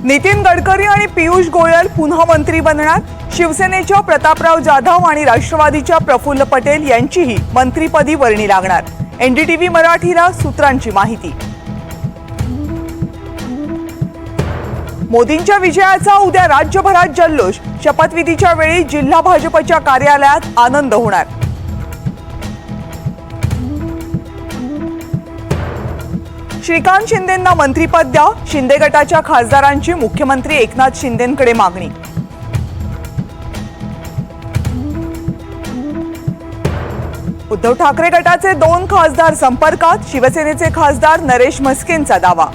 नितीन गडकरी आणि पीयूष गोयल पुन्हा मंत्री बनणार। शिवसेनेच्या प्रतापराव जाधव आणि राष्ट्रवादीच्या प्रफुल्ल पटेल यांचीही मंत्रीपदी वर्णी लागणार। एनडीटीव्ही मराठीला सूत्रांची माहिती। मोदींच्या विजयाचा उद्या राज्यभरात जल्लोष। शपथविधीच्या वेळी जिल्हा भाजपच्या कार्यालयात आनंद होणार। श्रीकांत शिंदेंना मंत्रिपद द्या। शिंदे गटाच्या खासदारांची मुख्यमंत्री एकनाथ शिंदेंकडे मागणी। उद्धव ठाकरे गटाचे 2 खासदार संपर्कात। शिवसेनेचे खासदार नरेश म्हस्केंचा दावा।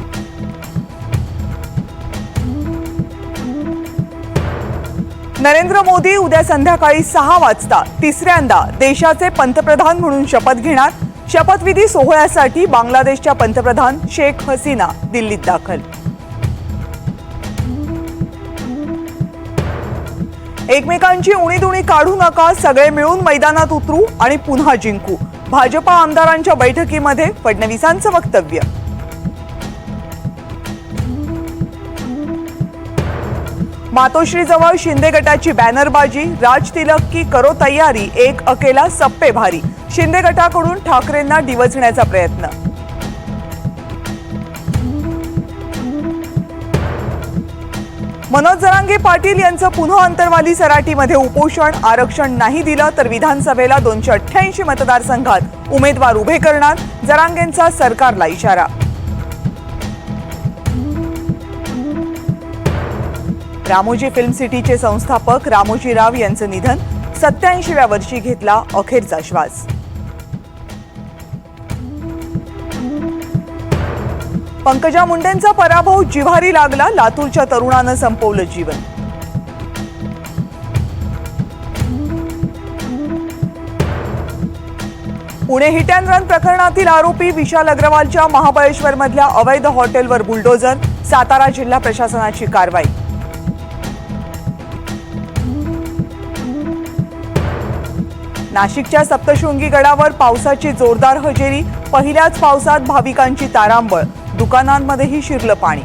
नरेंद्र मोदी उद्या संध्याकाळी 6 वाजता तिसऱ्यांदा देशाचे पंतप्रधान म्हणून शपथ घेणार। शपथविधी सोहळ्यासाठी बांगलादेशच्या पंतप्रधान शेख हसीना दिल्लीत दाखल। एकमेकांची उणीधुणी काढू नका, सगळे मिळून मैदानात उतरू आणि पुन्हा जिंकू। भाजपा आमदारांच्या बैठकीमध्ये फडणवीसांचं वक्तव्य। मातोश्रीजवळ शिंदे गटाची बॅनरबाजी। राज तिलक की करो तयारी, एक अकेला सप्पे भारी। शिंदे गटाकडून ठाकरेंना डिवचण्याचा प्रयत्न। मनोज जरांगे पाटील यांचं पुन्हा अंतरवाली सराटीमध्ये उपोषण। आरक्षण नाही दिलं तर विधानसभेला 288 मतदारसंघात उमेदवार उभे करणार। जरांगेंचा सरकारला इशारा। रामोजी फिल्म सिटीचे संस्थापक रामोजी राव यांचं निधन। 87व्या वर्षी घेतला अखेरचा श्वास। पंकजा मुंडेंचा पराभव जिव्हारी लागला। लातूरच्या तरुणानं संपवलं जीवन। पुणे हिट अँड रन प्रकरणातील आरोपी विशाल अग्रवालच्या महाबळेश्वरमधल्या अवैध हॉटेलवर बुलडोझर। सातारा जिल्हा प्रशासनाची कारवाई। नाशिकच्या सप्तशृंगी गडावर पावसाची जोरदार हजेरी। पहिल्याच पावसात भाविकांची तारांबळ। दुकानांमध्येही शिरलं पाणी।